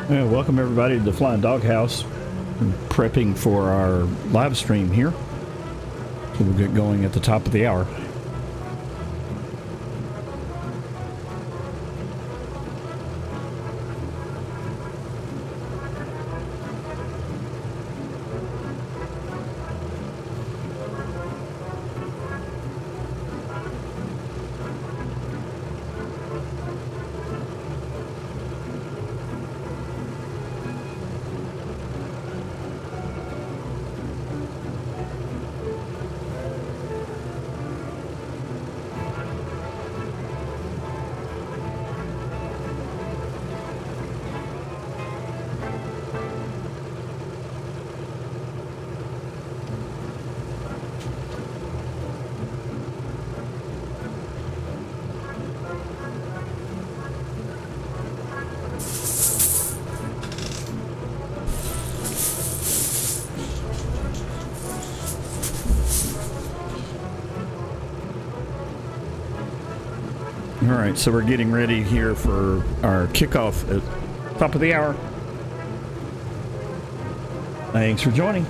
Yeah, welcome everybody to the Flying Doghouse. I'm prepping for our live stream here. So we'll get going at the top of the hour. Alright, so we're getting ready here for our kickoff at top of the hour. Thanks for joining.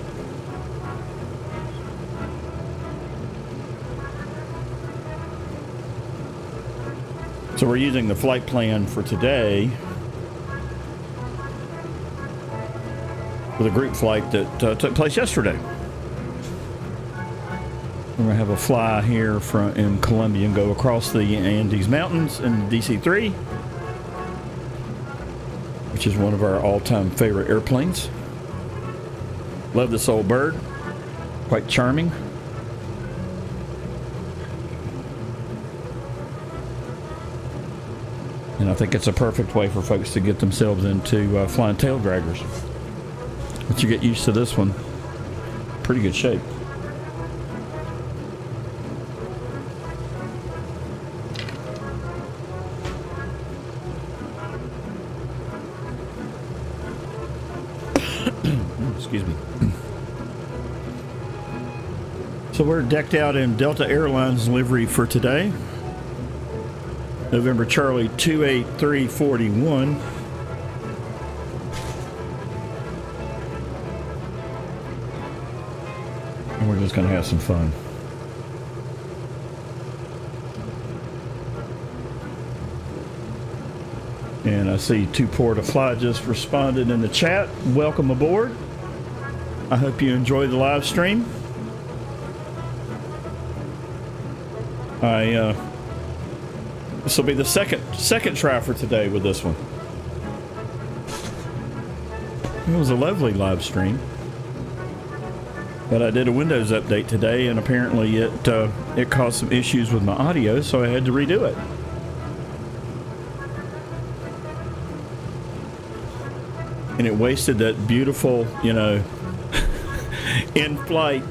So we're using the flight plan for today for the group flight that took place yesterday. We're going to have a fly here in Colombia and go across the Andes Mountains in DC3, which is one of our all-time favorite airplanes. Love this old bird. Quite charming. And I think it's a perfect way for folks to get themselves into flying tail draggers. Once you get used to this one, pretty good shape. Excuse me. So we're decked out in Delta Airlines livery for today. November Charlie 28341. And we're just going to have some fun. And I see Two Port to Fly just responded in the chat. Welcome aboard. I hope you enjoy the live stream. This will be the second try for today with this one. It was a lovely live stream, but I did a Windows update today, and apparently it caused some issues with my audio, so I had to redo it. And it wasted that beautiful, in-flight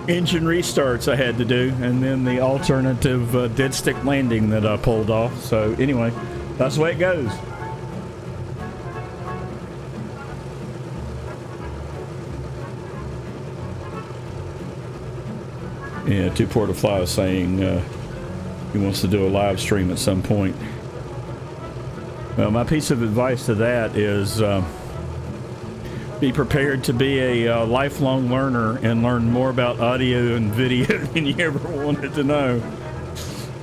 engine restarts I had to do, and then the alternative dead stick landing that I pulled off. So anyway, that's the way it goes. Yeah, Two Port to Fly is saying he wants to do a live stream at some point. Well, my piece of advice to that is be prepared to be a lifelong learner and learn more about audio and video than you ever wanted to know.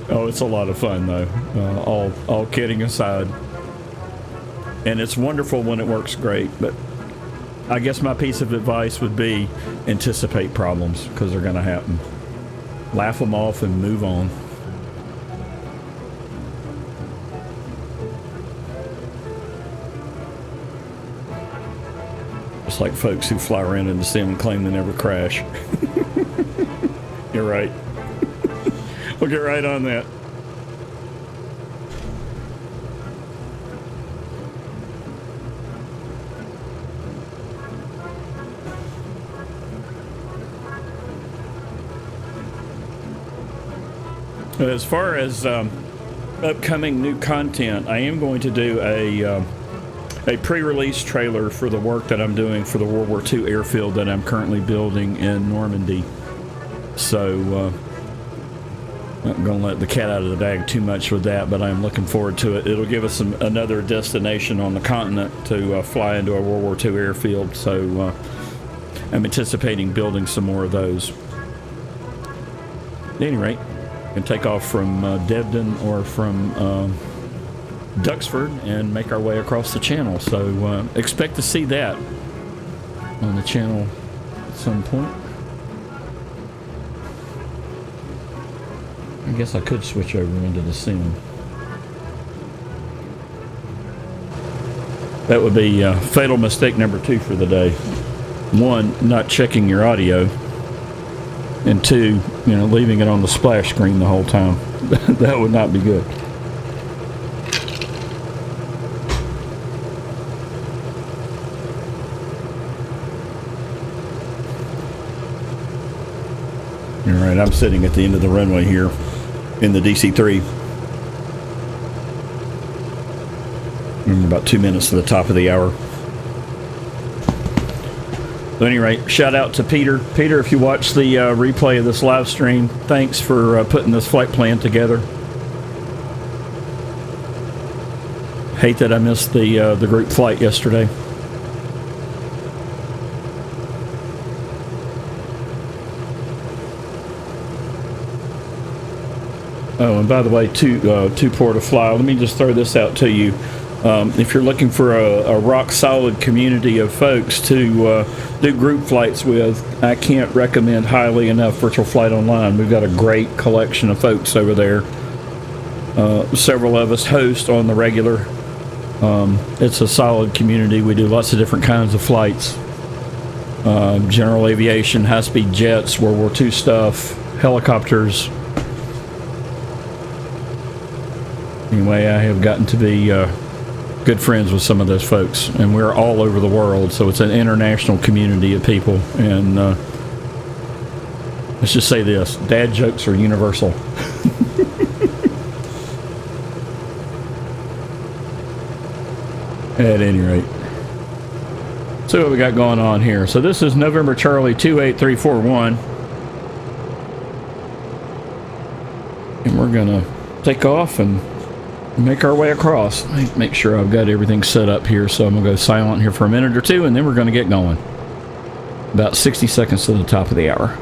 Oh, it's a lot of fun, though, all kidding aside. And it's wonderful when it works great, but I guess my piece of advice would be anticipate problems, because they're going to happen. Laugh them off and move on. Just like folks who fly around in the sim and claim they never crash. You're right. We'll get right on that. As far as upcoming new content, I am going to do a pre-release trailer for the work that I'm doing for the World War II airfield that I'm currently building in Normandy. So Not going to let the cat out of the bag too much with that, but I'm looking forward to it. It'll give us another destination on the continent to fly into a World War II airfield, so I'm anticipating building some more of those. At any rate, we can take off from Debden or from Duxford and make our way across the channel, so expect to see that on the channel at some point. I guess I could switch over into the sim. That would be fatal mistake number 2 for the day. 1, not checking your audio, and 2, leaving it on the splash screen the whole time. That would not be good. All right, I'm sitting at the end of the runway here in the DC3. We're about 2 minutes to the top of the hour. So at any rate, shout out to Peter. Peter, if you watch the replay of this live stream, thanks for putting this flight plan together. Hate that I missed the group flight yesterday. Oh, and by the way, two port to fly. Let me just throw this out to you. If you're looking for a rock-solid community of folks to do group flights with, I can't recommend highly enough Virtual Flight Online. We've got a great collection of folks over there. Several of us host on the regular. It's a solid community. We do lots of different kinds of flights. General aviation, high-speed jets, World War II stuff, helicopters. Anyway, I have gotten to be good friends with some of those folks, and we're all over the world, so it's an international community of people. And let's just say this, dad jokes are universal. At any rate. So what we got going on here? So this is November Charlie 28341. And we're going to take off and make our way across. Make sure I've got everything set up here, so I'm going to go silent here for a minute or two, and then we're going to get going. About 60 seconds to the top of the hour.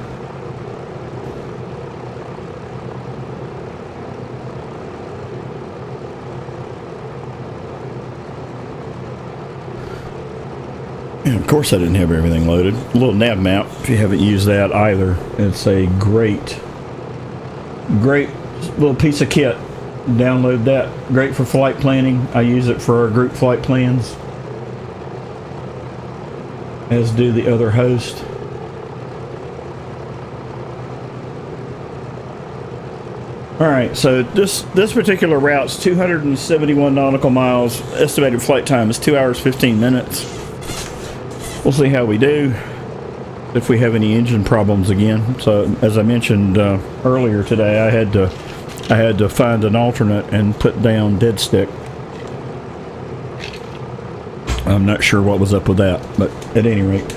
And of course I didn't have everything loaded. A little nav map, if you haven't used that either. It's a great little piece of kit. Download that. Great for flight planning. I use it for our group flight plans, as do the other hosts. Alright, so this particular route's 271 nautical miles. Estimated flight time is 2 hours 15 minutes. We'll see how we do, if we have any engine problems again. So as I mentioned earlier today, I had to find an alternate and put down dead stick. I'm not sure what was up with that, but at any rate,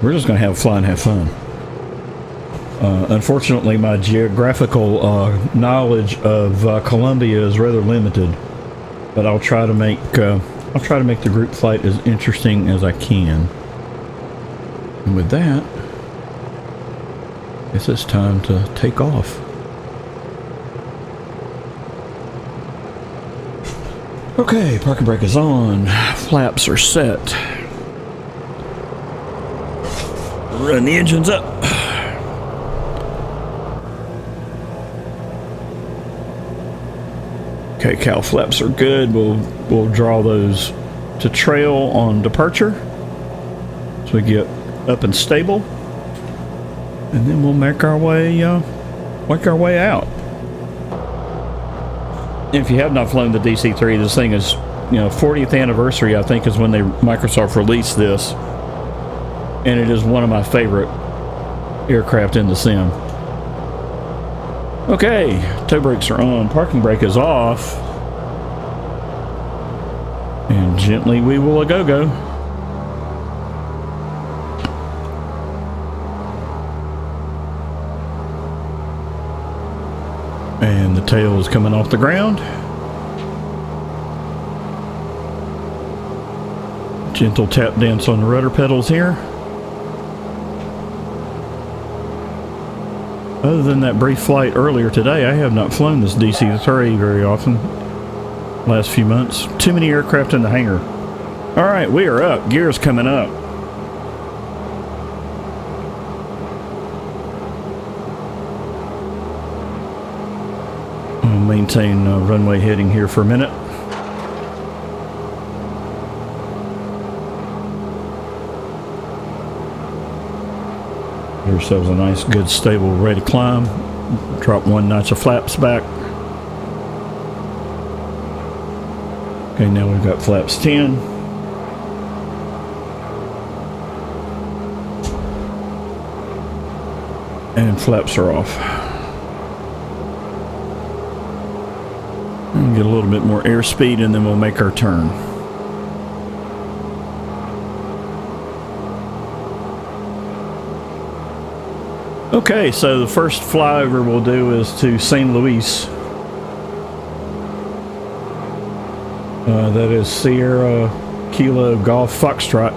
we're just going to have fly and have fun. Unfortunately, my geographical knowledge of Colombia is rather limited, but I'll try to make the group flight as interesting as I can. And with that, I guess it's time to take off. Okay, parking brake is on. Flaps are set. Run the engines up. Okay, cow flaps are good. We'll draw those to trail on departure, so we get up and stable, and then we'll make our way out. If you have not flown the DC3, this thing is, 40th anniversary, I think, is when Microsoft released this, and it is one of my favorite aircraft in the sim. Okay, toe brakes are on, parking brake is off, and gently we will go. tail is coming off the ground. Gentle tap dance on the rudder pedals here. Other than that brief flight earlier today, I have not flown this DC3 very often last few months. Too many aircraft in the hangar. Alright, we are up. Gear's coming up. I'll maintain runway heading here for a minute. Get ourselves a nice, good, stable, ready to climb. Drop one notch of flaps back. Okay, now we've got flaps 10. And flaps are off. And get a little bit more airspeed and then we'll make our turn. Okay, so the first flyover we'll do is to San Luis. That is Sierra Kilo Golf Foxtrot.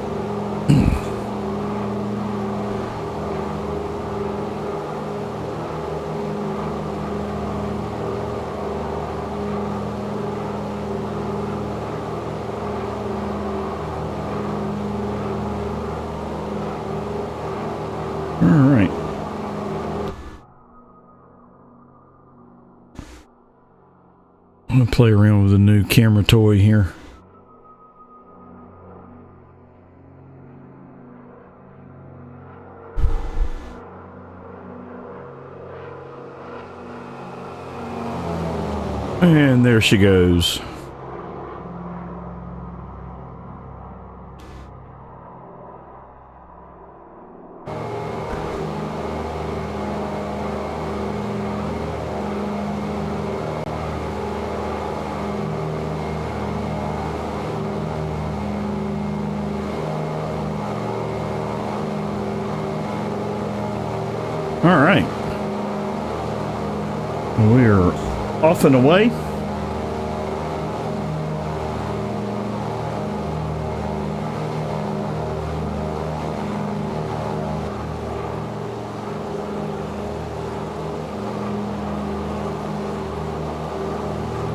All right. I'm going to play around with a new camera toy here. And there she goes. All right, we're off and away.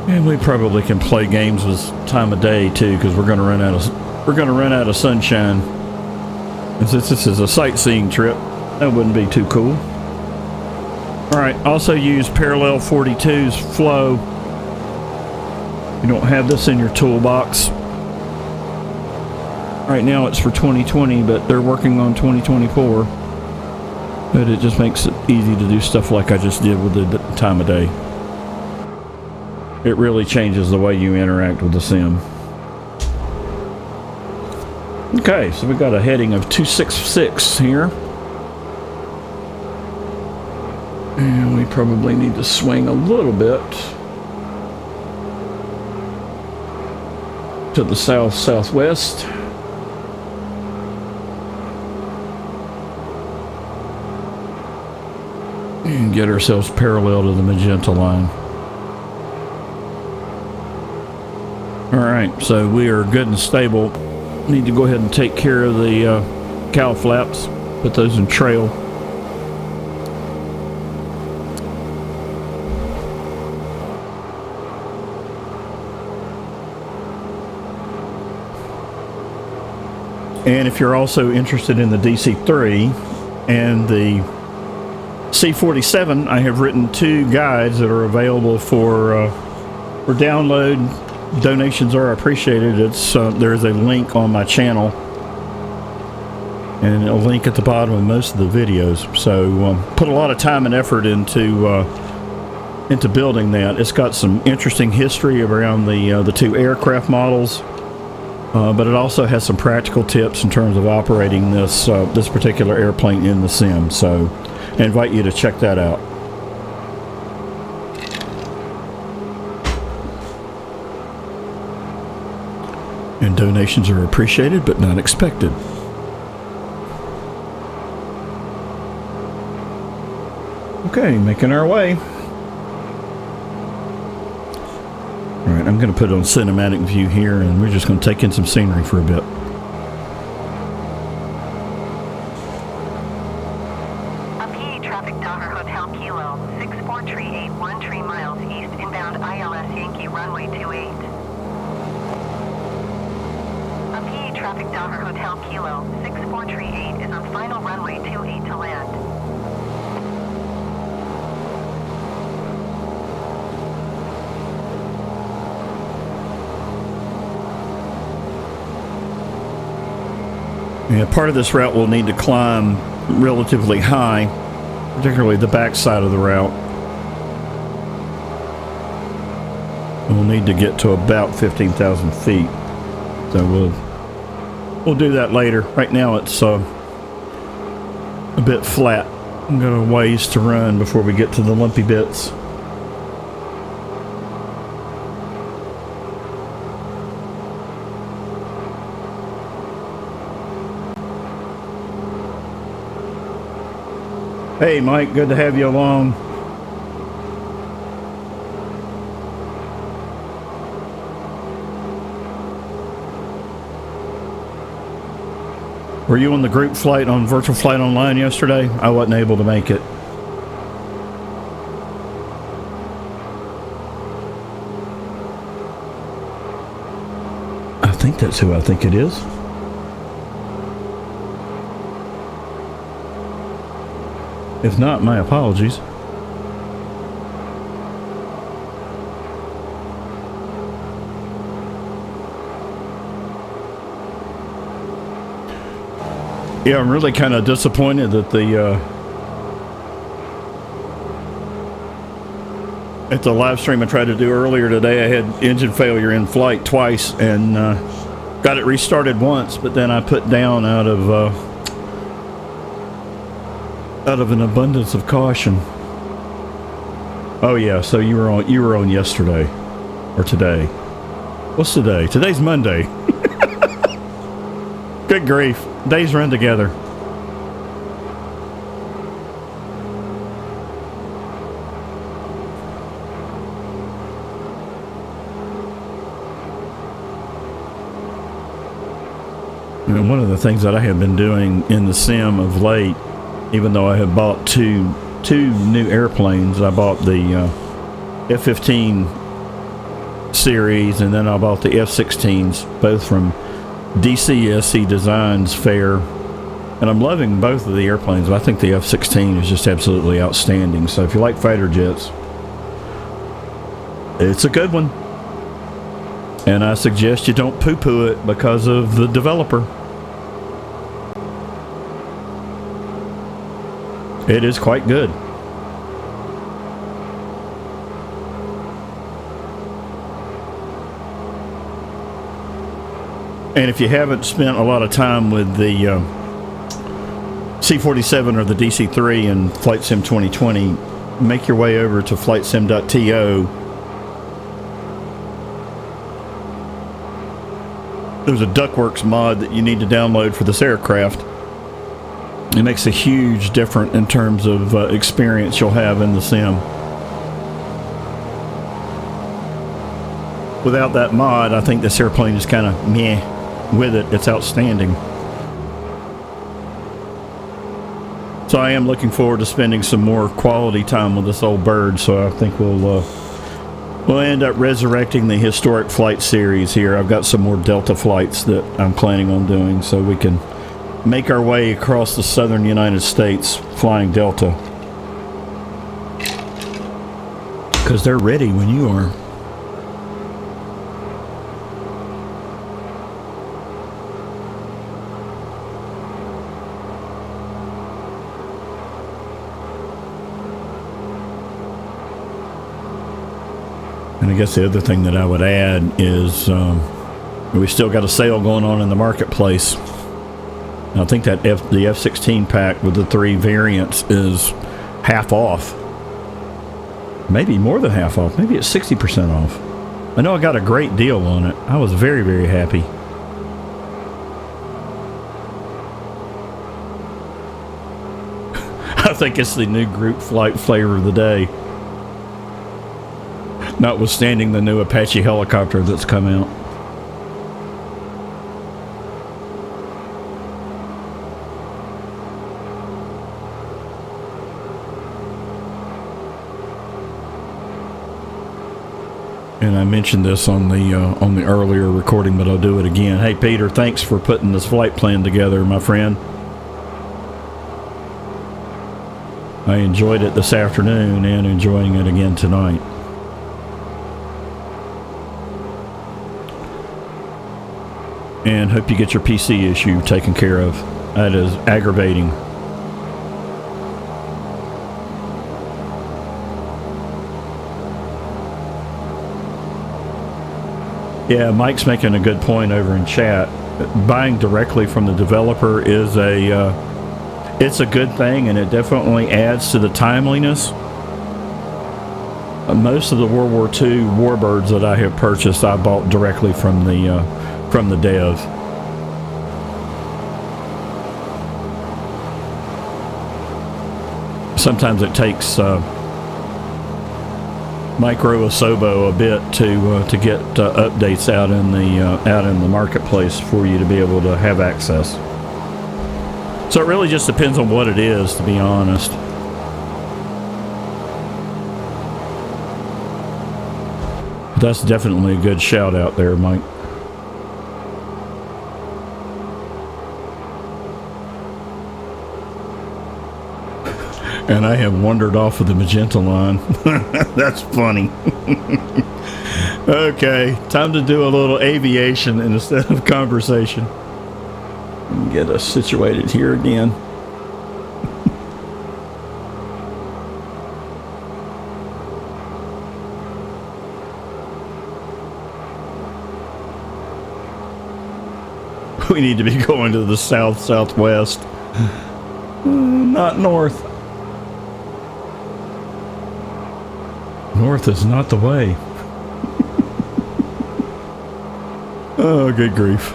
And we probably can play games with time of day too, because we're going to run out of sunshine. And since this is a sightseeing trip, that wouldn't be too cool. Alright, also use parallel 42's flow. You don't have this in your toolbox. Right now it's for 2020, but they're working on 2024. But it just makes it easy to do stuff like I just did with the time of day. It really changes the way you interact with the sim. Okay, so we've got a heading of 266 here. And we probably need to swing a little bit to the south-southwest. And get ourselves parallel to the magenta line. Alright, so we are good and stable. Need to go ahead and take care of the cowl flaps. Put those in trail. And if you're also interested in the DC3 and the C-47, I have written 2 guides that are available for download. Donations are appreciated. There is a link on my channel and a link at the bottom of most of the videos. So put a lot of time and effort into building that. It's got some interesting history around the 2 aircraft models. But it also has some practical tips in terms of operating this particular airplane in the sim. So I invite you to check that out. And donations are appreciated but not expected. Okay, making our way. I'm going to put it on cinematic view here, and we're just going to take in some scenery for a bit. PE traffic Docker Hotel Kilo 64381 miles east inbound ILS Yankee runway 28. PE traffic Docker Hotel Kilo 6438 is on final runway 28 to land. Yeah, part of this route will need to climb relatively high, particularly the back side of the route. We'll need to get to about 15,000 feet. So we'll do that later. Right now it's a bit flat. I've got a ways to run before we get to the lumpy bits. Hey Mike, good to have you along. Were you on the group flight on Virtual Flight Online yesterday? I wasn't able to make it. I think that's who I think it is. If not, my apologies. Yeah, I'm really kind of disappointed that at the live stream I tried to do earlier today, I had engine failure in flight twice and got it restarted once, but then I put down out of an abundance of caution. Oh yeah, so you were on yesterday or today. What's today? Today's Monday. Good grief. Days run together. And one of the things that I have been doing in the sim of late, even though I have bought two new airplanes, I bought the F-15 series, and then I bought the F-16s, both from DC Designs Fair, and I'm loving both of the airplanes. I think the F-16 is just absolutely outstanding. So if you like fighter jets, it's a good one, and I suggest you don't poo-poo it because of the developer. It is quite good. And if you haven't spent a lot of time with the C-47 or the DC3 and Flightsim 2020, make your way over to Flightsim.to. There's a Duckworks mod that you need to download for this aircraft. It makes a huge difference in terms of experience you'll have in the sim. Without that mod, I think this airplane is kind of meh. With it, it's outstanding. So I am looking forward to spending some more quality time with this old bird. So I think we'll end up resurrecting the historic flight series here. I've got some more Delta flights that I'm planning on doing, so we can make our way across the southern United States flying Delta, because they're ready when you are. And I guess the other thing that I would add is we still got a sale going on in the marketplace. I think that the F-16 pack with the 3 variants is half off. Maybe more than half off. Maybe it's 60% off. I know I got a great deal on it. I was very, very happy. I think it's the new group flight flavor of the day. notwithstanding the new Apache helicopter that's come out. And I mentioned this on the earlier recording, but I'll do it again. Hey, Peter, thanks for putting this flight plan together, my friend. I enjoyed it this afternoon and enjoying it again tonight. And hope you get your PC issue taken care of. That is aggravating. Yeah, Mike's making a good point over in chat. Buying directly from the developer is it's a good thing, and it definitely adds to the timeliness. Most of the World War II warbirds that I have purchased, I bought directly from the dev. Sometimes it takes Micro Asobo a bit to get updates out in the marketplace for you to be able to have access. So it really just depends on what it is, to be honest. But that's definitely a good shout out there, Mike. And I have wandered off of the magenta line. That's funny. Okay, time to do a little aviation instead of conversation. Get us situated here again. We need to be going to the southwest, not north. North is not the way. Oh, good grief.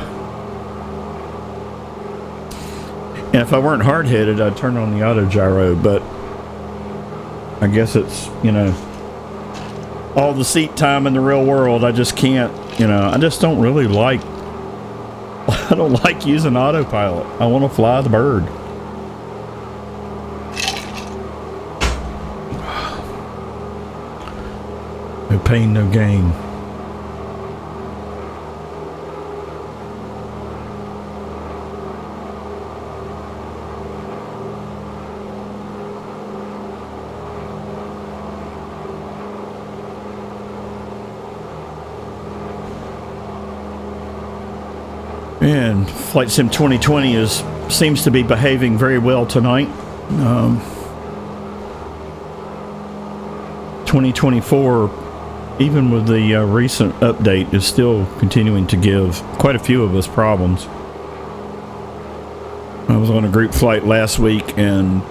And if I weren't hard-headed, I'd turn on the auto gyro, but I guess it's, all the seat time in the real world, I just can't, I just don't really like, I don't like using autopilot. I want to fly the bird. No pain, no gain. And Flightsim 2020 seems to be behaving very well tonight. 2024, even with the recent update, is still continuing to give quite a few of us problems. I was on a group flight last week, and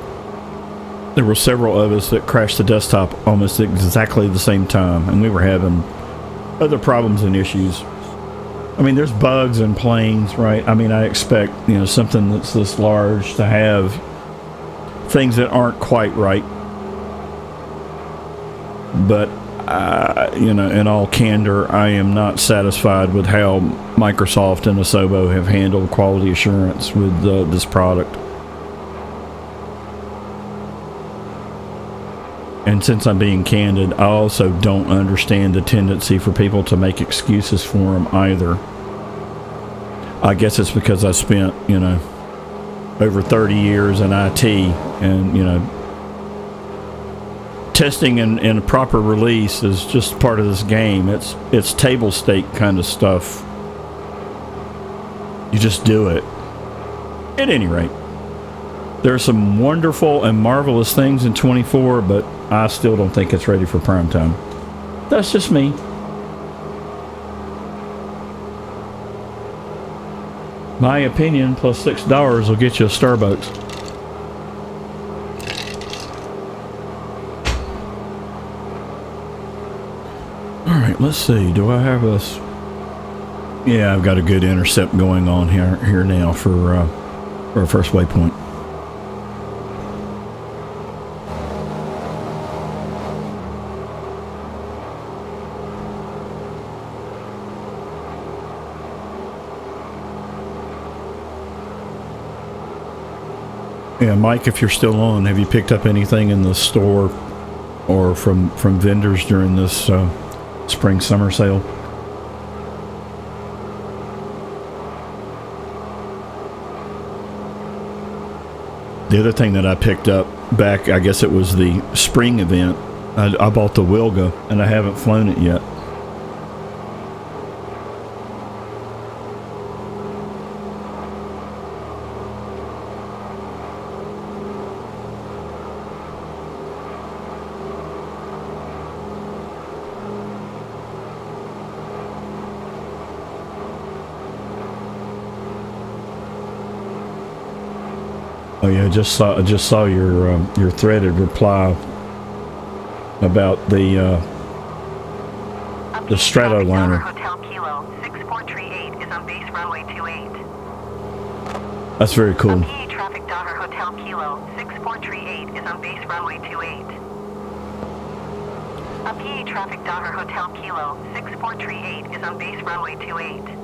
there were several of us that crashed the desktop almost exactly the same time, and we were having other problems and issues. I mean, there's bugs in planes, right? I mean, I expect, something that's this large to have things that aren't quite right. But, in all candor, I am not satisfied with how Microsoft and Asobo have handled quality assurance with this product. And since I'm being candid, I also don't understand the tendency for people to make excuses for them either. I guess it's because I spent, over 30 years in IT, and, testing and a proper release is just part of this game. It's table stake kind of stuff. You just do it. At any rate, there are some wonderful and marvelous things in 24, but I still don't think it's ready for prime time. That's just me. My opinion, plus $6 will get you a Starbucks. Alright, let's see. Do I have this? Yeah, I've got a good intercept going on here now for our first waypoint. Yeah, Mike, if you're still on, have you picked up anything in the store or from vendors during this spring summer sale? The other thing that I picked up back, I guess it was the spring event, I bought the Wilga, and I haven't flown it yet. Oh yeah, I just saw your threaded reply about the Stratoliner. Hotel Kilo 6438 is on base runway 28. That's very cool. PE traffic Daughter Hotel Kilo 6438 is on base runway 28. A PE traffic Daughter Hotel Kilo 6438 is on base runway 28.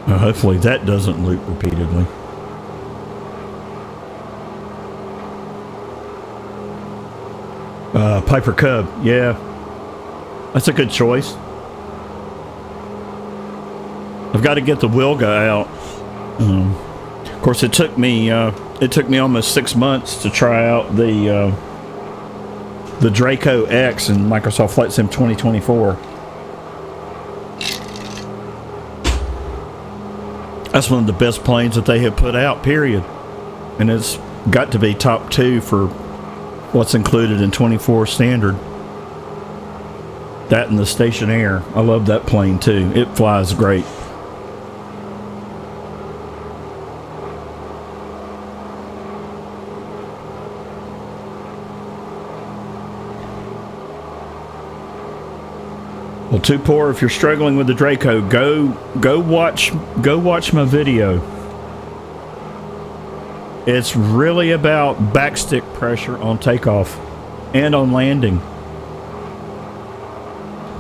Hopefully that doesn't loop repeatedly. Piper Cub, yeah, that's a good choice. I've got to get the Wilga out. Of course, it took me almost 6 months to try out the Draco X in Microsoft Flight Sim 2024. That's one of the best planes that they have put out, period. And it's got to be top 2 for what's included in 24 standard. That and the Station Air. I love that plane too. It flies great. Well, too poor. If you're struggling with the Draco, go watch my video. It's really about backstick pressure on takeoff and on landing.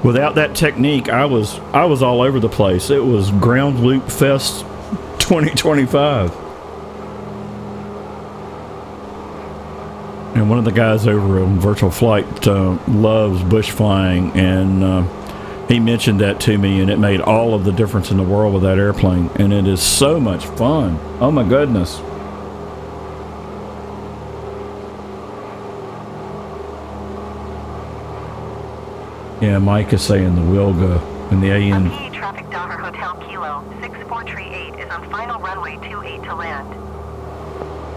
Without that technique, I was all over the place. It was Ground Loop Fest 2025. And one of the guys over on Virtual Flight loves bush flying, and he mentioned that to me, and it made all of the difference in the world with that airplane. And it is so much fun. Oh my goodness. Yeah, Mike is saying the Wilga and the AN. PE traffic Daughter Hotel Kilo 6438 is on final runway 28 to land.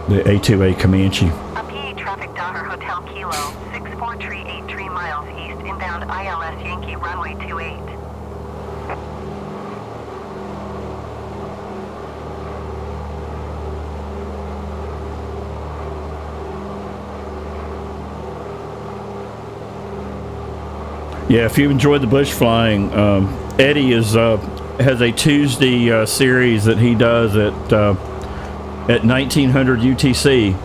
The A2A Comanche. A PE traffic Daughter Hotel Kilo 6438 3 miles east inbound ILS Yankee runway 28. Yeah, if you enjoyed the bush flying, Eddie has a Tuesday series that he does at 1900 UTC.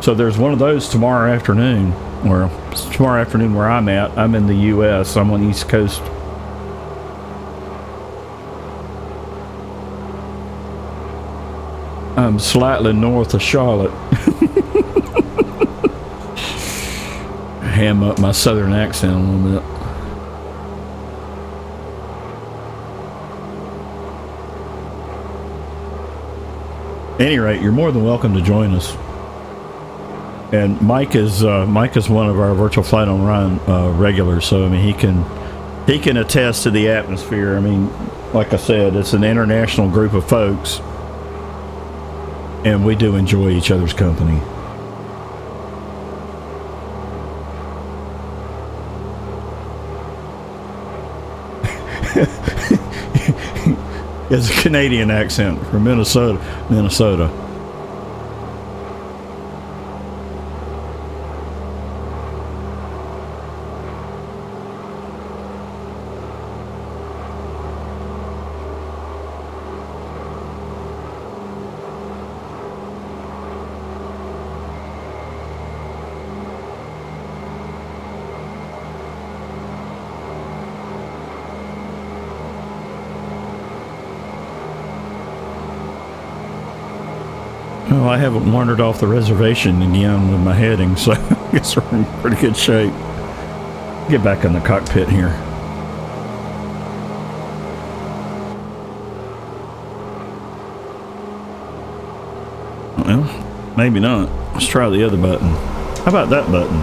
So there's one of those tomorrow afternoon. Or tomorrow afternoon where I'm at. I'm in the U.S. I'm on the East Coast. I'm slightly north of Charlotte. Ham up my southern accent a little bit. At any rate, you're more than welcome to join us. And Mike is one of our Virtual Flight on Run regulars, so I mean he can attest to the atmosphere. I mean, like I said, it's an international group of folks, and we do enjoy each other's company. It's a Canadian accent from Minnesota. Well, I haven't wandered off the reservation again with my heading, so I guess we're in pretty good shape. Get back in the cockpit here. Well, maybe not. Let's try the other button. How about that button?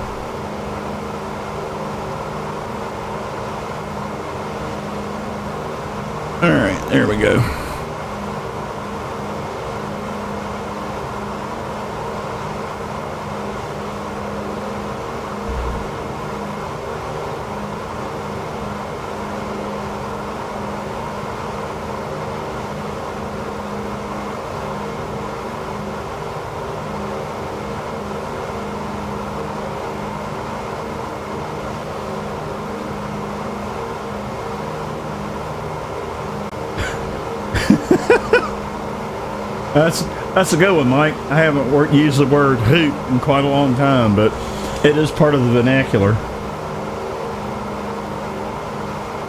Alright, there we go. That's a good one, Mike. I haven't used the word hoot in quite a long time, but it is part of the vernacular.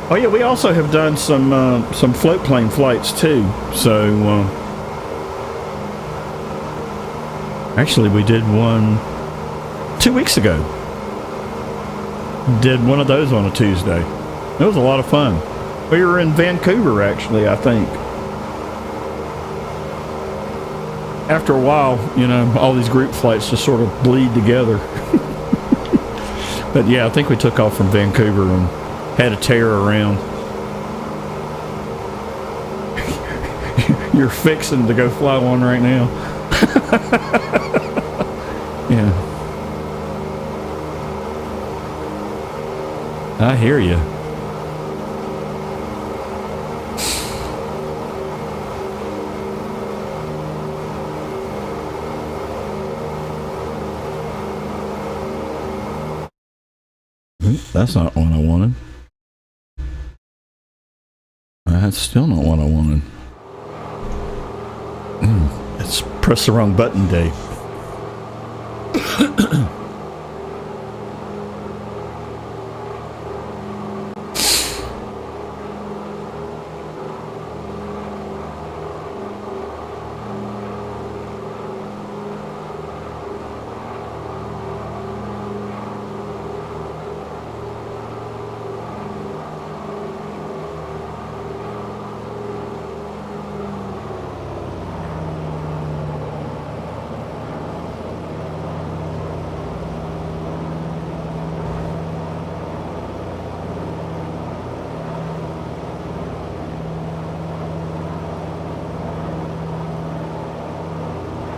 Oh yeah, we also have done some float plane flights too. So actually, we did one 2 weeks ago. Did one of those on a Tuesday. It was a lot of fun. We were in Vancouver, actually, I think. After a while, you know, all these group flights just sort of bleed together. But yeah, I think we took off from Vancouver and had a tear around. You're fixing to go fly one right now. Yeah. I hear you. That's not what I wanted. That's still not what I wanted. It's press the wrong button, Dave.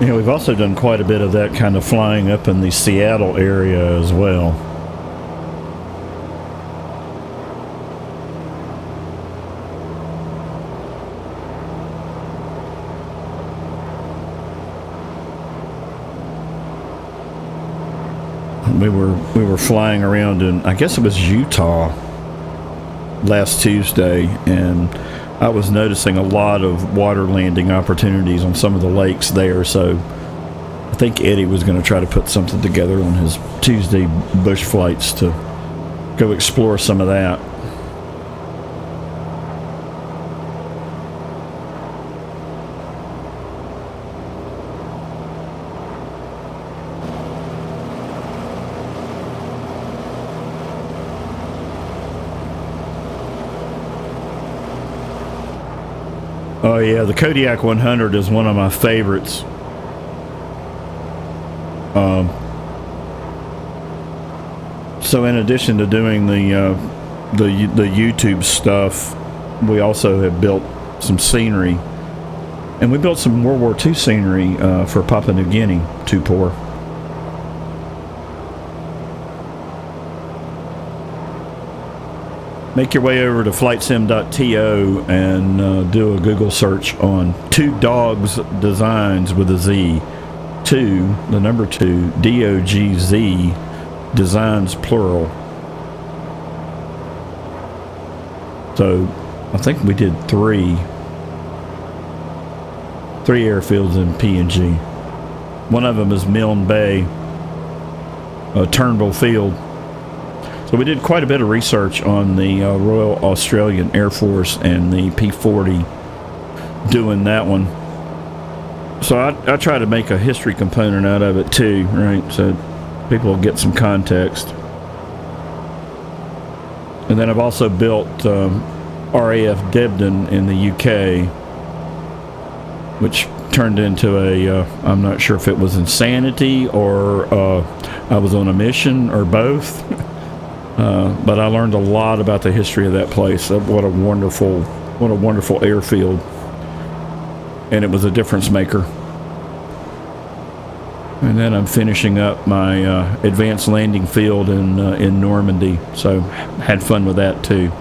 You know, we've also done quite a bit of that kind of flying up in the Seattle area as well. We were flying around in, I guess it was Utah last Tuesday, and I was noticing a lot of water landing opportunities on some of the lakes there, so I think Eddie was going to try to put something together on his Tuesday bush flights to go explore some of that. Oh yeah, the Kodiak 100 is one of my favorites. So in addition to doing the YouTube stuff, we also have built some scenery, and we built some World War II scenery for Papua New Guinea, Tupor. Make your way over to Flightsim.to and do a Google search on Two Dogs Designs with a Z. Two, the number 2, D-O-G-Z, Designs plural. So I think we did three airfields in PNG. One of them is Milne Bay, Turnbull Field. So we did quite a bit of research on the Royal Australian Air Force and the P-40 doing that one. So I try to make a history component out of it too, right? So people will get some context. And then I've also built RAF Debden in the UK, which turned into I'm not sure if it was insanity or I was on a mission or both. But I learned a lot about the history of that place. What a wonderful airfield. And it was a difference maker. And then I'm finishing up my advanced landing field in Normandy, so had fun with that too.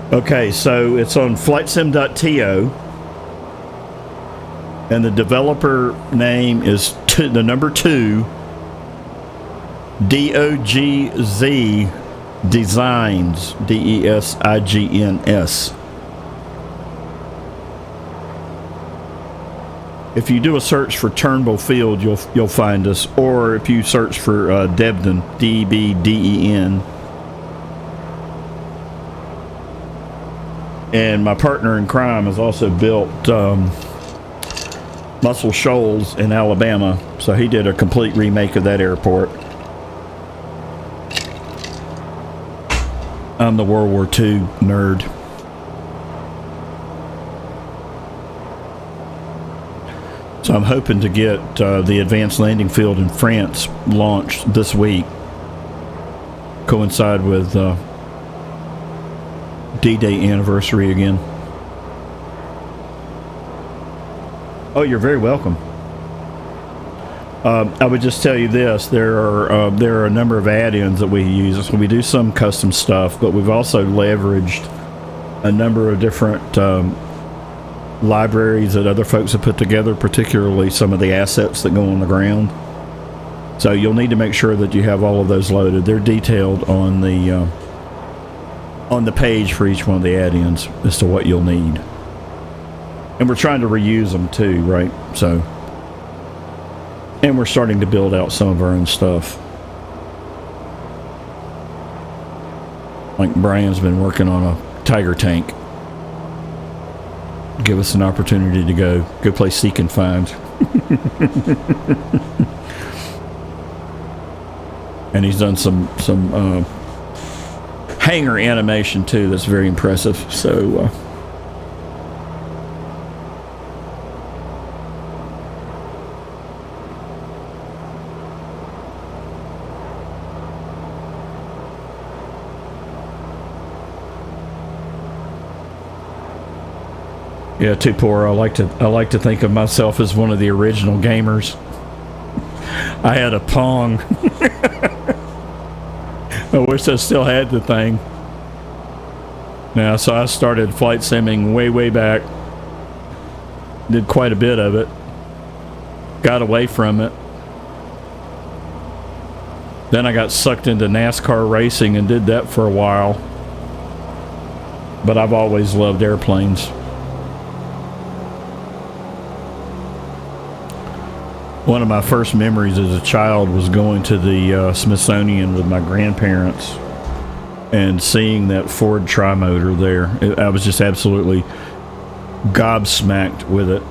Okay, so it's on Flightsim.to, and the developer name is the number 2, DOGZ Designs, DESIGNS. If you do a search for Turnbull Field, you'll find us, or if you search for Debden, DEBDEN. And my partner in crime has also built Muscle Shoals in Alabama, so he did a complete remake of that airport. I'm the World War II nerd. So I'm hoping to get the advanced landing field in France launched this week, coincide with D-Day anniversary again. Oh, you're very welcome. I would just tell you this: there are a number of add-ins that we use. So we do some custom stuff, but we've also leveraged a number of different libraries that other folks have put together, particularly some of the assets that go on the ground. So you'll need to make sure that you have all of those loaded. They're detailed on the page for each one of the add-ins as to what you'll need. And we're trying to reuse them too, right? So, and we're starting to build out some of our own stuff. Like Brian's been working on a Tiger tank. Give us an opportunity to go play Seek and Find. And he's done some hangar animation too that's very impressive. So yeah, too poor. I like to think of myself as one of the original gamers. I had a Pong. I wish I still had the thing. Now, so I started flight simming way back. Did quite a bit of it. Got away from it. Then I got sucked into NASCAR racing and did that for a while. But I've always loved airplanes. One of my first memories as a child was going to the Smithsonian with my grandparents and seeing that Ford Trimotor there. I was just absolutely gobsmacked with it.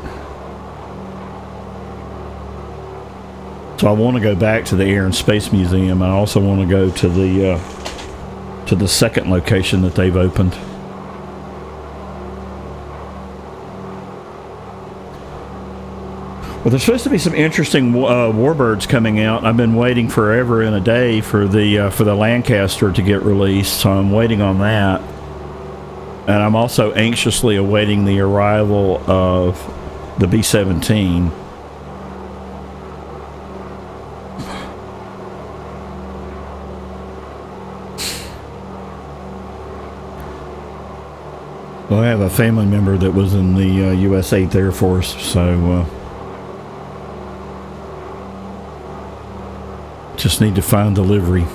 So I want to go back to the Air and Space Museum. I also want to go to the second location that they've opened. Well, there's supposed to be some interesting warbirds coming out. I've been waiting forever and a day for the Lancaster to get released, so I'm waiting on that. And I'm also anxiously awaiting the arrival of the B-17. Well, I have a family member that was in the U.S. 8th Air Force, so just need to find delivery.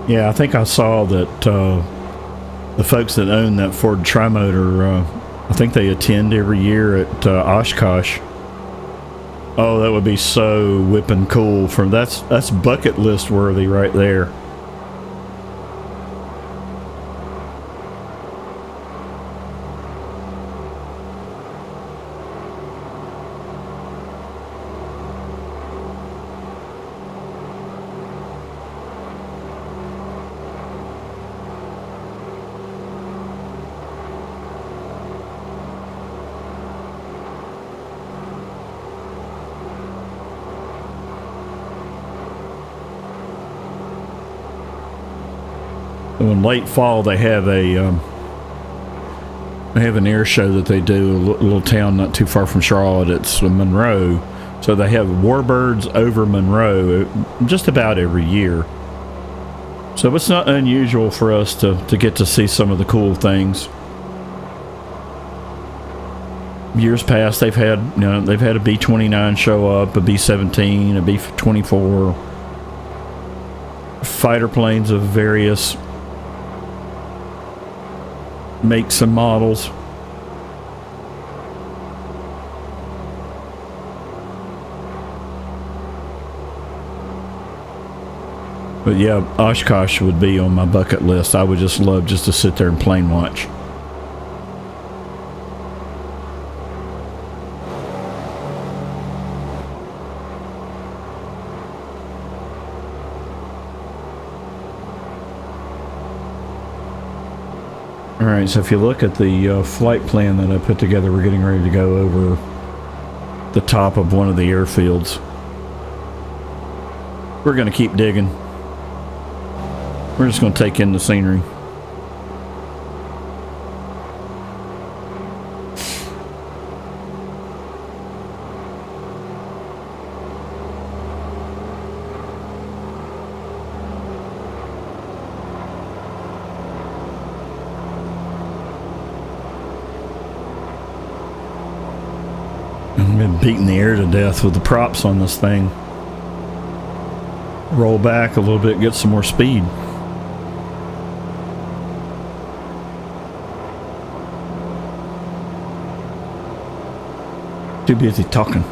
Yeah, I think I saw that the folks that own that Ford Trimotor, I think they attend every year at Oshkosh. Oh, that would be so whipping cool. That's bucket list worthy right there. In late fall, they have an air show that they do, a little town not too far from Charlotte. It's Monroe, so they have warbirds over Monroe just about every year. So it's not unusual for us to get to see some of the cool things. Years past, they've had a B-29 show up, a B-17, a B-24, fighter planes of various makes and models. But yeah, Oshkosh would be on my bucket list. I would just love just to sit there and plane watch. Alright, so if you look at the flight plan that I put together, we're getting ready to go over the top of one of the airfields. We're going to keep digging. We're just going to take in the scenery. I've been beating the air to death with the props on this thing. Roll back a little bit, get some more speed. Too busy talking.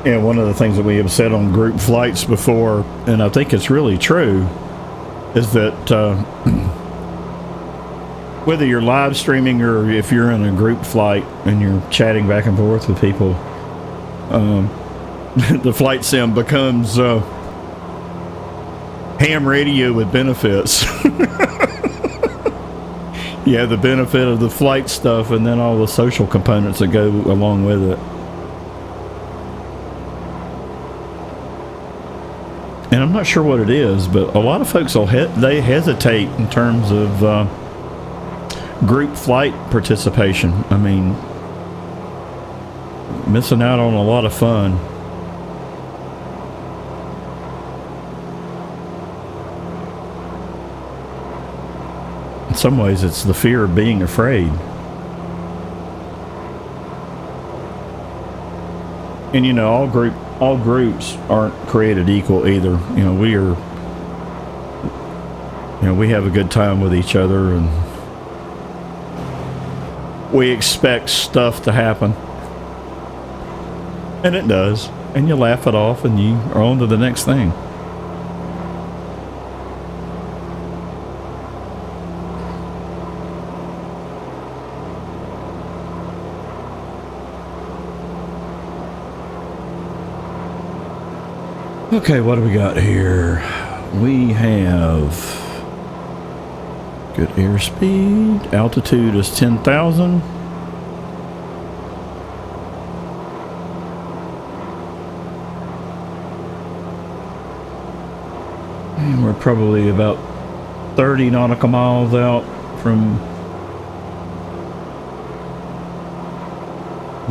Yeah, one of the things that we have said on group flights before, and I think it's really true, is that whether you're live streaming or if you're in a group flight and you're chatting back and forth with people, the flight sim becomes ham radio with benefits. You have the benefit of the flight stuff and then all the social components that go along with it. And I'm not sure what it is, but a lot of folks they hesitate in terms of group flight participation. I mean, missing out on a lot of fun. In some ways, it's the fear of being afraid. And you know, all groups aren't created equal either. You know, you know, we have a good time with each other, and we expect stuff to happen. And it does. And you laugh it off, and you are on to the next thing. Okay, what do we got here? We have good airspeed. Altitude is 10,000. And we're probably about 30 nautical miles out from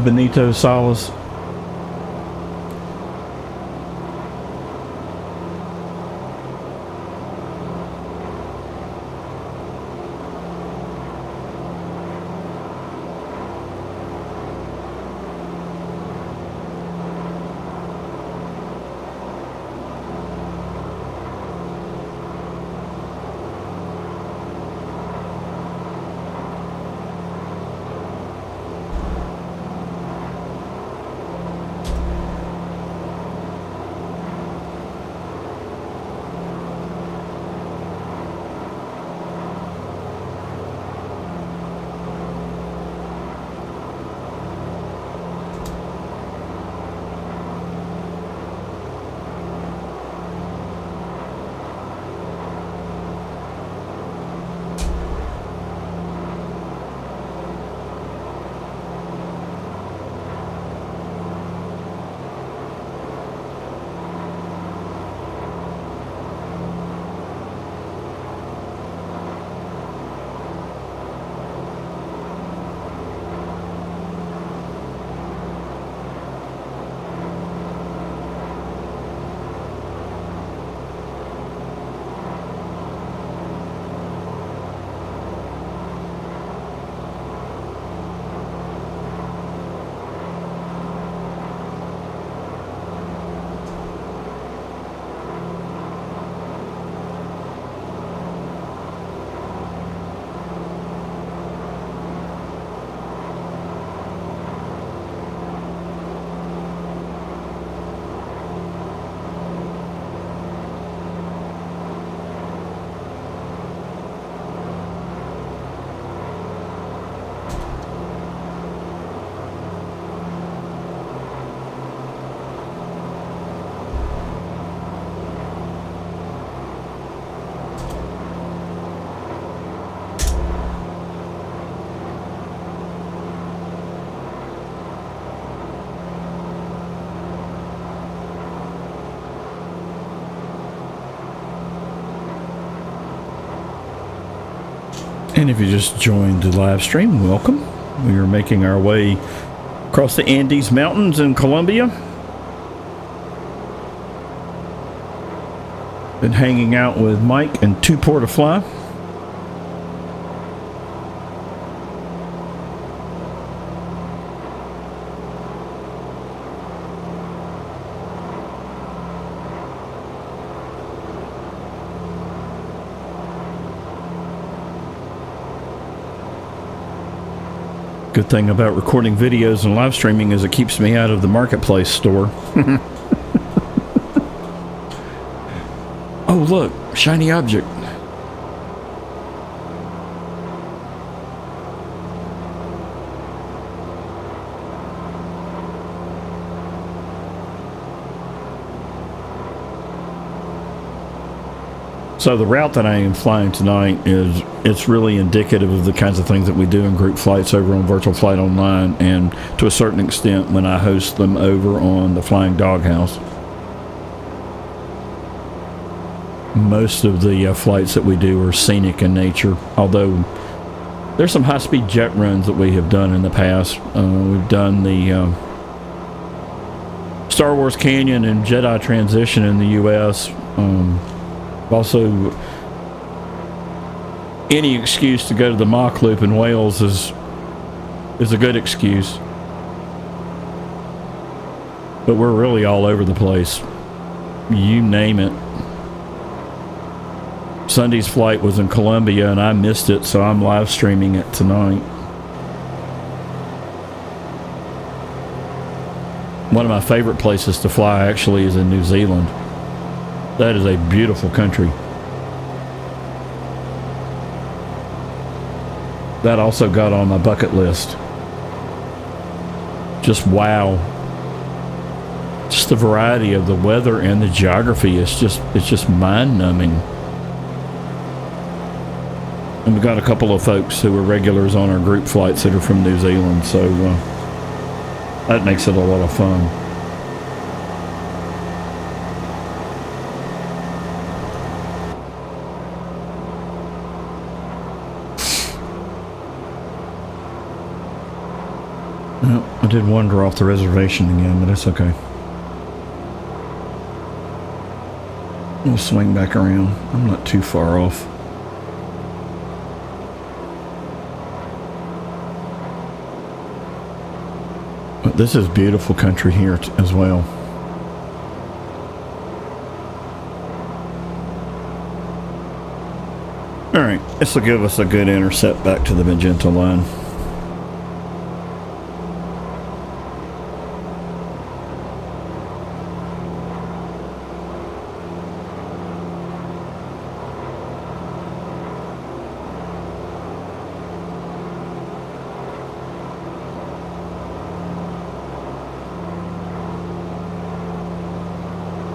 Benito Salas. And if you just joined the live stream, welcome. We are making our way across the Andes Mountains in Colombia. Been hanging out with Mike and 2 Port Fly. Good thing about recording videos and live streaming is it keeps me out of the marketplace store. Oh, look, shiny object. So the route that I am flying tonight it's really indicative of the kinds of things that we do in group flights over on Virtual Flight Online, and to a certain extent when I host them over on the Flying Doghouse. Most of the flights that we do are scenic in nature, although there's some high-speed jet runs that we have done in the past. We've done the Star Wars Canyon and Jedi Transition in the U.S. Also, any excuse to go to the Mach Loop in Wales is a good excuse. But we're really all over the place. You name it. Sunday's flight was in Colombia and I missed it, so I'm live streaming it tonight. One of my favorite places to fly actually is in New Zealand. That is a beautiful country. That also got on my bucket list. Just wow. Just the variety of the weather and the geography is just mind-numbing. And we've got a couple of folks who are regulars on our group flights that are from New Zealand, so that makes it a lot of fun. Well, I did wander off the reservation again, but it's okay. We'll swing back around. I'm not too far off. But this is beautiful country here as well. Alright, this will give us a good intercept back to the magenta line.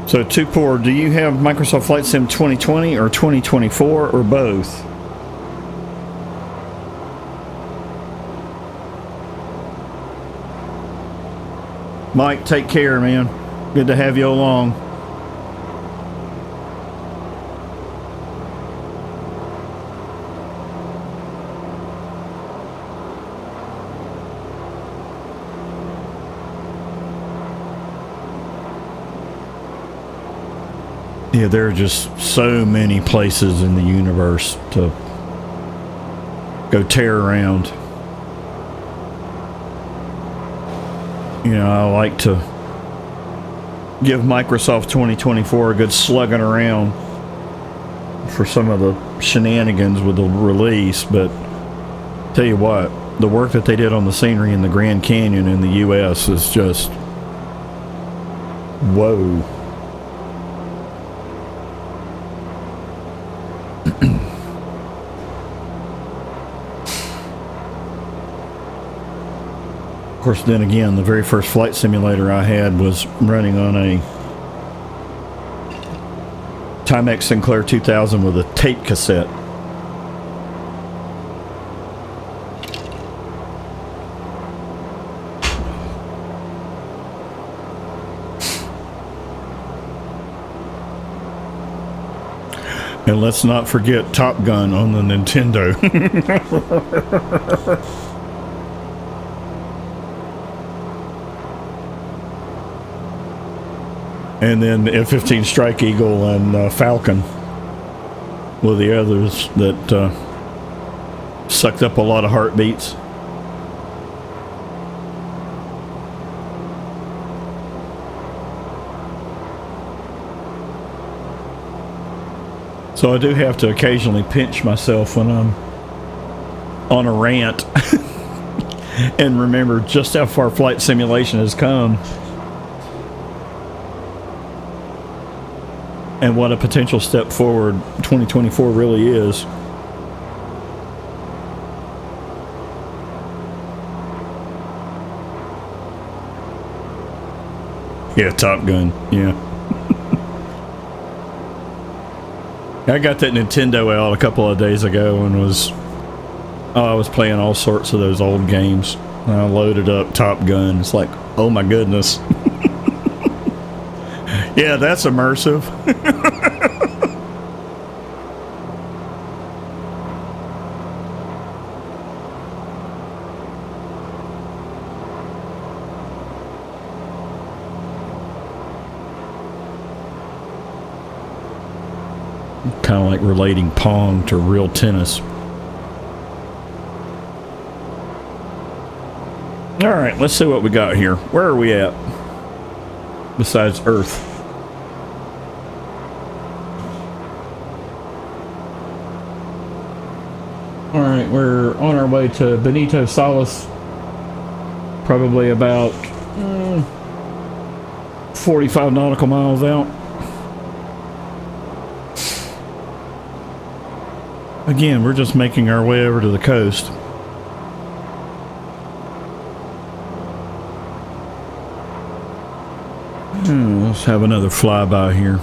So, Tupor, do you have Microsoft Flight Sim 2020 or 2024 or both? Mike, take care, man. Good to have you along. Yeah, there are just so many places in the universe to go tear around. You know, I like to give Microsoft 2024 a good slugging around for some of the shenanigans with the release, but tell you what, the work that they did on the scenery in the Grand Canyon in the US is just whoa. Of course, then again, the very first flight simulator I had was running on a Timex Sinclair 2000 with a tape cassette. And let's not forget Top Gun on the Nintendo. And then F-15 Strike Eagle and Falcon were the others that sucked up a lot of heartbeats. So I do have to occasionally pinch myself when I'm on a rant and remember just how far flight simulation has come. And what a potential step forward 2024 really is. Yeah, Top Gun, yeah. I got that Nintendo out a couple of days ago and I was playing all sorts of those old games. And I loaded up Top Gun. It's like, oh my goodness. Yeah, that's immersive. Kind of like relating Pong to real tennis. All right, let's see what we got here. Where are we at? Besides Earth. All right, we're on our way to Benito Salas, probably about 45 nautical miles out. Again, we're just making our way over to the coast. Let's have another flyby here.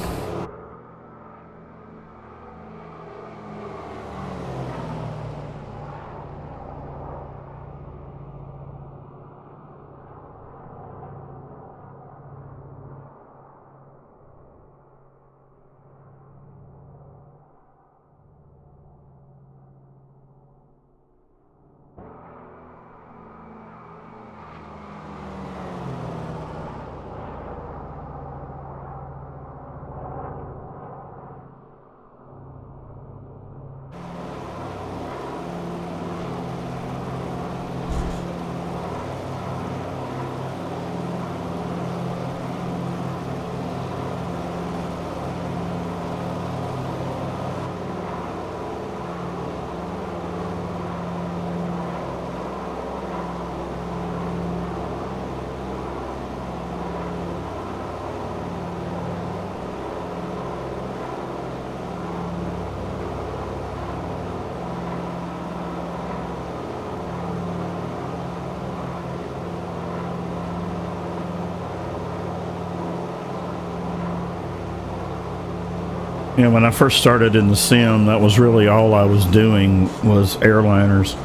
Yeah, when I first started in the sim, that was really all I was doing was airliners.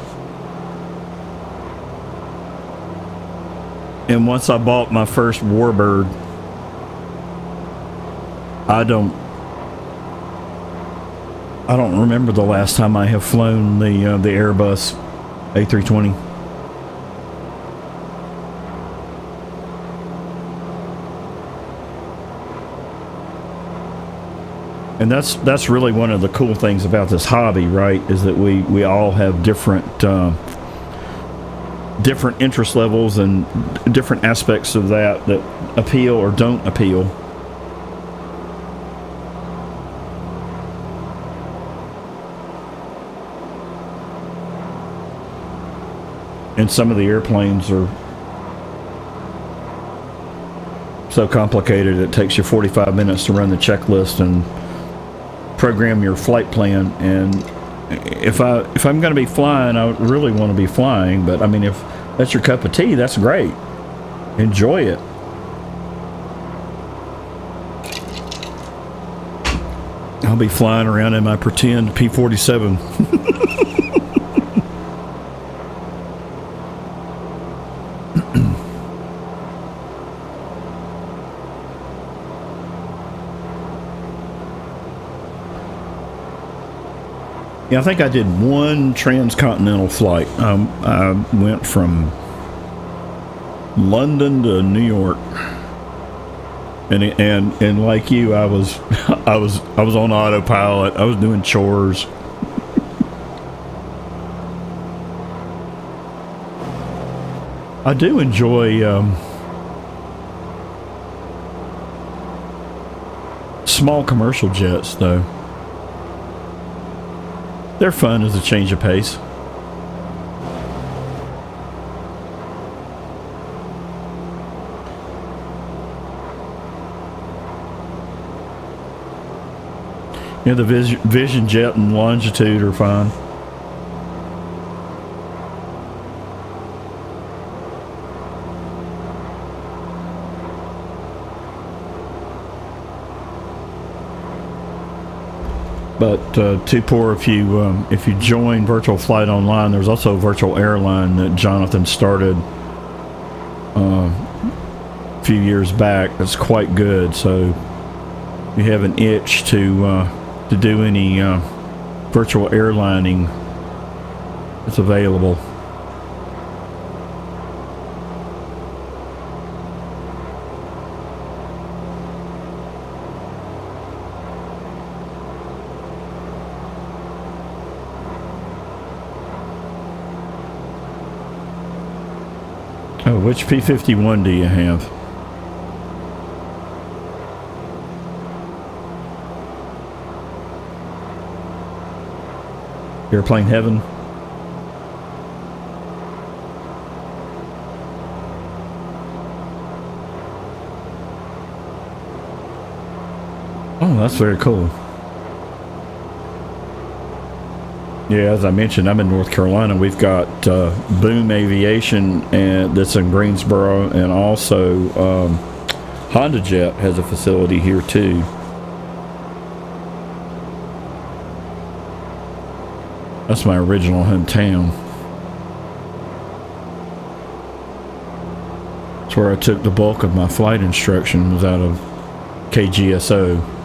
And once I bought my first Warbird, I don't remember the last time I have flown the Airbus A320. And that's really one of the cool things about this hobby, right? Is that we all have different interest levels and different aspects of that appeal or don't appeal. And some of the airplanes are so complicated it takes you 45 minutes to run the checklist and program your flight plan. And if I'm going to be flying, I really want to be flying. But I mean, if that's your cup of tea, that's great. Enjoy it. I'll be flying around in my pretend P-47. Yeah, I think I did one transcontinental flight. I went from London to New York, and like you, I was on autopilot. I was doing chores. I do enjoy small commercial jets, though. They're fun as a change of pace. Yeah, the Vision Jet and Longitude are fine. But too poor if you join Virtual Flight Online. There's also Virtual Airline that Jonathan started a few years back. That's quite good. So if you have an itch to do any virtual airlining, it's available. Oh, which P-51 do you have? Airplane Heaven? Oh, that's very cool. Yeah, as I mentioned, I'm in North Carolina. We've got Boom Aviation, and that's in Greensboro, and also Honda Jet has a facility here too. That's my original hometown. That's where I took the bulk of my flight instruction, was out of KGSO.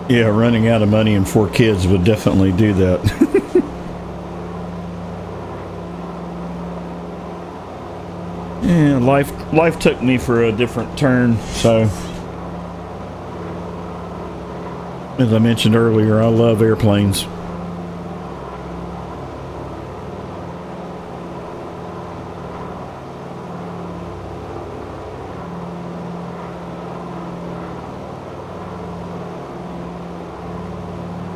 Yeah, running out of money and 4 kids would definitely do that. Yeah, life took me for a different turn, so as I mentioned earlier, I love airplanes.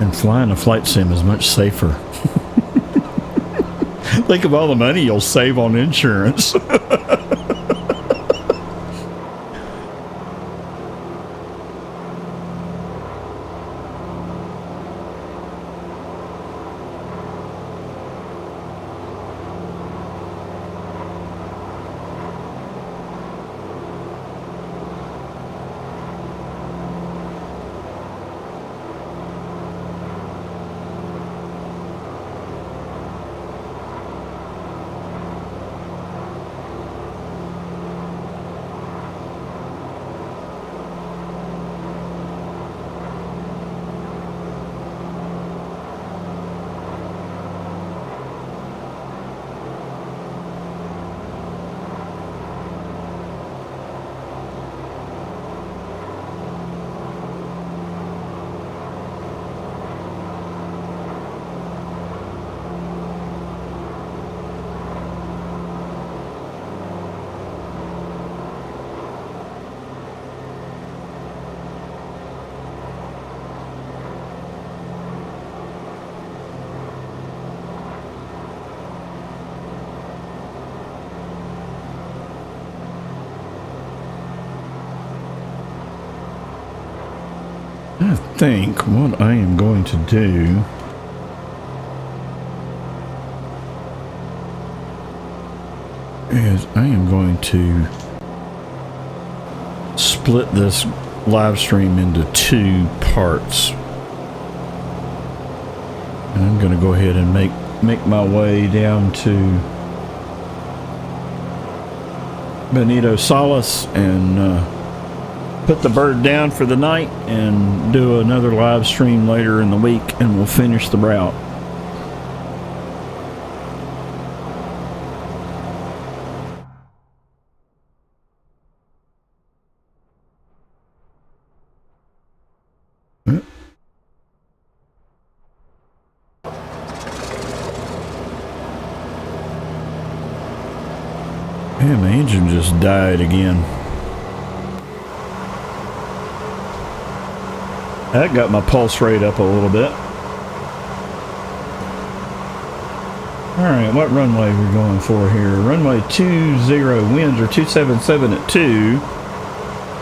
And flying a flight sim is much safer. Think of all the money you'll save on insurance. I think what I am going to do is I am going to split this live stream into 2 parts. And I'm going to go ahead and make my way down to Benito Salas and put the bird down for the night and do another live stream later in the week, and we'll finish the route. Yeah, my engine just died again. That got my pulse rate up a little bit. Alright, what runway are we going for here? Runway 20, winds are 277 at 2.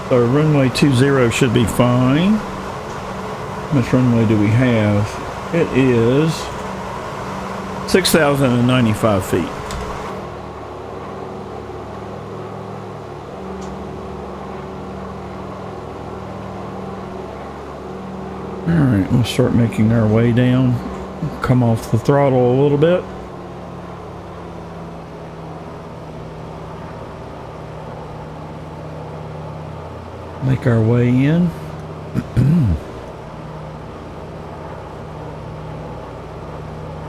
So runway 20 should be fine. How much runway do we have? It is 6,095 feet. Alright, we'll start making our way down. Come off the throttle a little bit. Make our way in.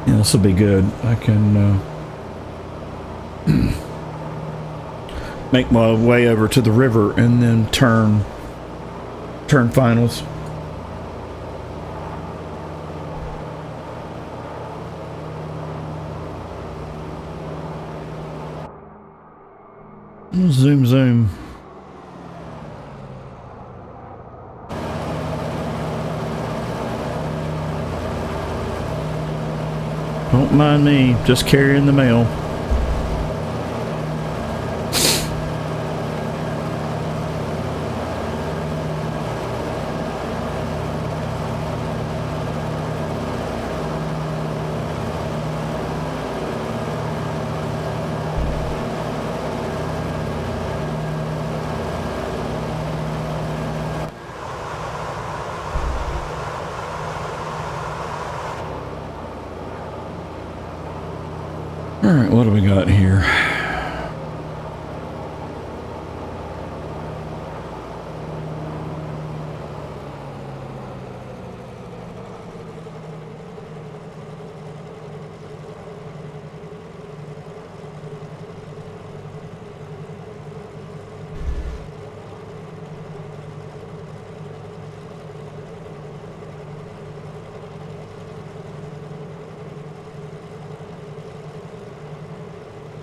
Yeah, this will be good. I can make my way over to the river and then turn finals. Zoom, zoom. Don't mind me, just carrying the mail. All right, what do we got here?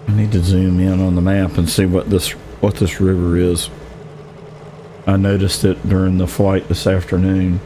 Need to zoom in on the map and see what this river is. I noticed it during the flight this afternoon.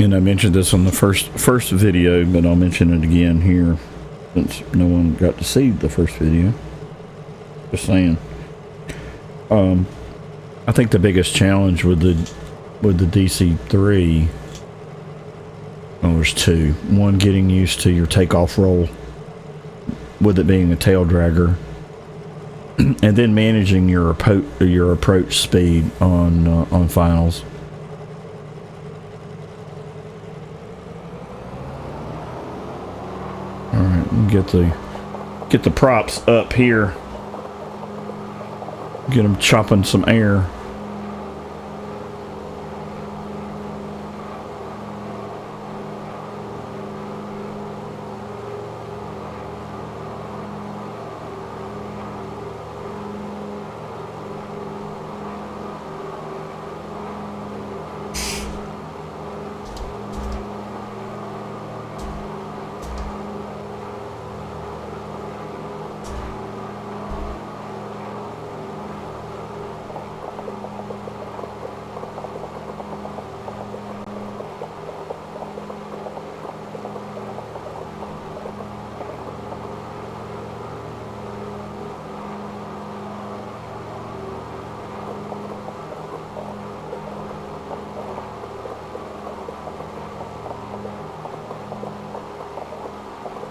And I mentioned this on the first video, but I'll mention it again here since no one got to see the first video. Just saying. I think the biggest challenge with the DC3, well, there's two. One, getting used to your takeoff roll with it being a tail dragger, and then managing your approach speed on finals. Get the props up here. Get them chopping some air.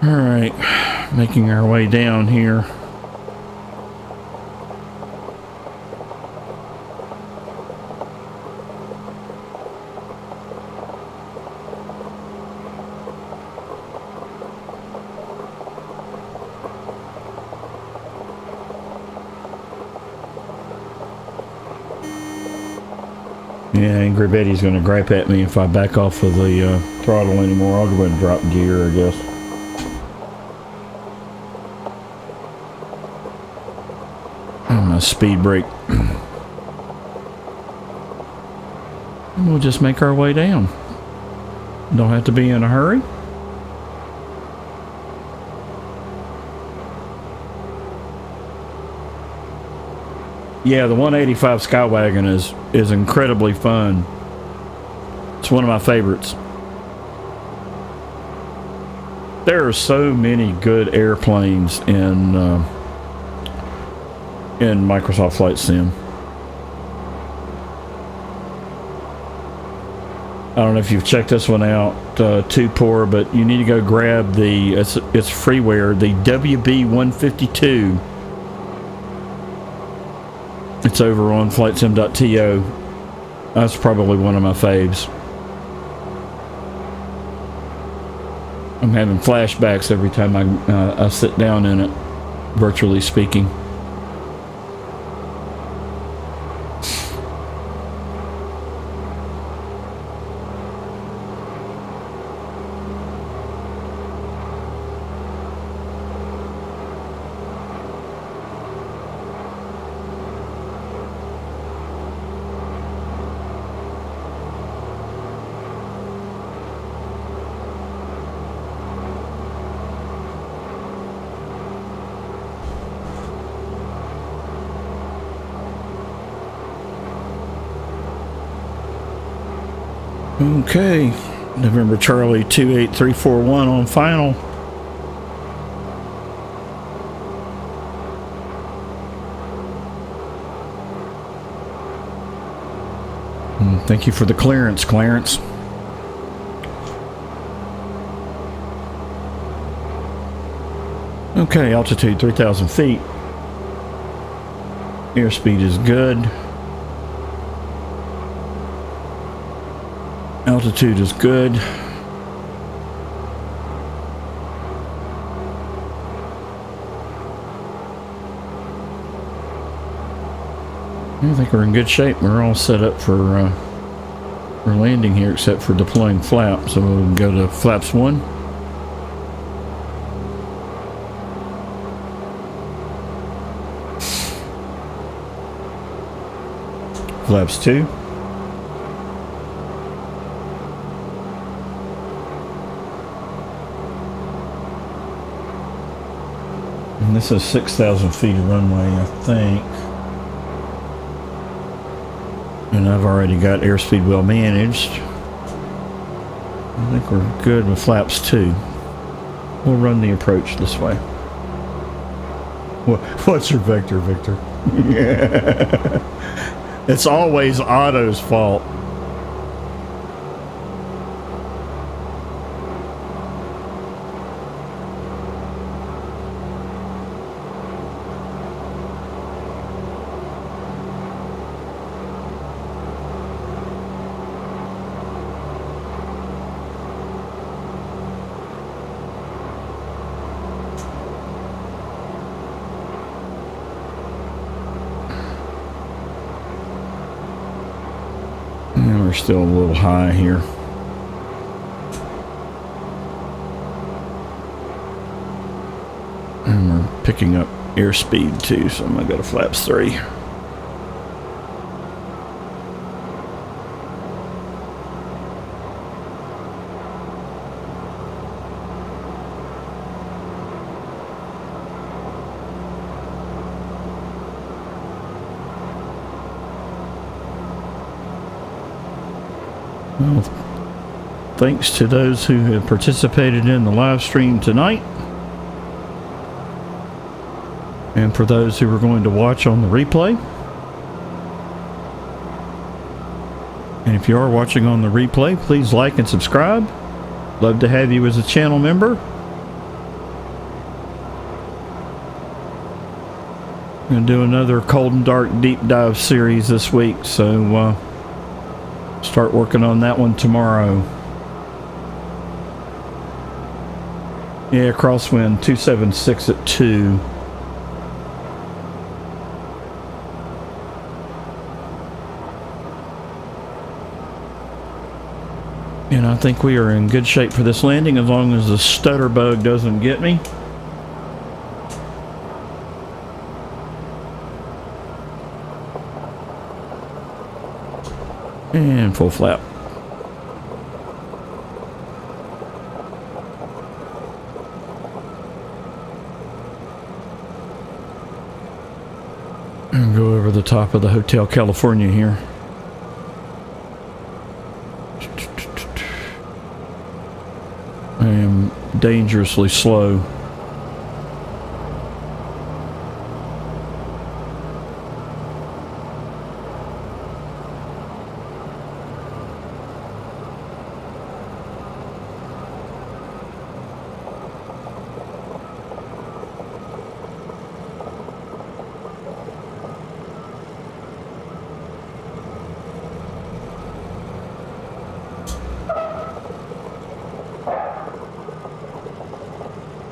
All right, making our way down here. Yeah, Angry Betty's going to gripe at me if I back off of the throttle anymore. I'll go ahead and drop gear, I guess. Oh, my speed brake. And we'll just make our way down. Don't have to be in a hurry. Yeah, the 185 Skywagon is incredibly fun. It's one of my favorites. There are so many good airplanes in Microsoft Flight Sim. I don't know if you've checked this one out, too poor, but you need to go grab it's freeware, the WB152. It's over on Flightsim.to. That's probably one of my faves. I'm having flashbacks every time I sit down in it, virtually speaking. Okay, November Charlie 28341 on final. Thank you for the clearance, Clarence. Okay, altitude 3,000 feet. Airspeed is good. Altitude is good. I think we're in good shape. We're all set up for landing here, except for deploying flaps. So we'll go to flaps 1. Flaps 2. And this is 6,000 feet of runway, I think. And I've already got airspeed well managed. I think we're good with flaps 2. We'll run the approach this way. What's your vector, Victor? It's always Otto's fault. We're still a little high here. And we're picking up airspeed too, so I'm going to go to flaps 3. Well, thanks to those who have participated in the live stream tonight, and for those who are going to watch on the replay. And if you are watching on the replay, please like and subscribe. Love to have you as a channel member. I'm going to do another Cold and Dark deep dive series this week, so start working on that one tomorrow. Yeah, crosswind 276 at 2. And I think we are in good shape for this landing as long as the stutter bug doesn't get me. And And full flap. And go over the top of the Hotel California here. I am dangerously slow.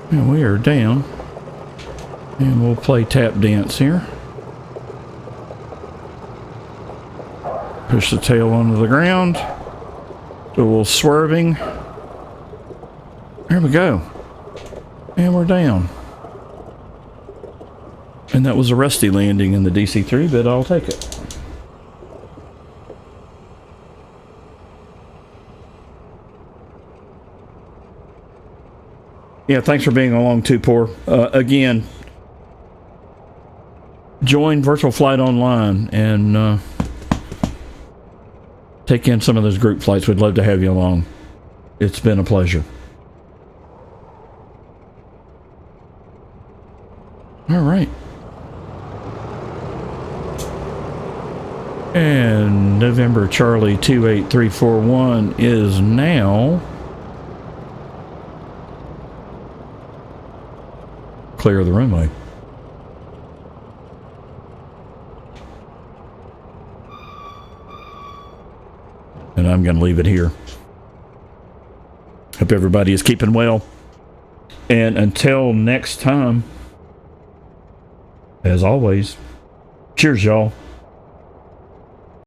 And we are down, and we'll play tap dance here. Push the tail onto the ground. Do a little swerving. There we go. And we're down. And that was a rusty landing in the DC3, but I'll take it. Yeah, thanks for being along too, Poor. Again, join Virtual Flight Online and take in some of those group flights. We'd love to have you along. It's been a pleasure. All right. And November Charlie 28341 is now clear of the runway. And I'm going to leave it here. Hope everybody is keeping well. And until next time, as always, cheers, y'all.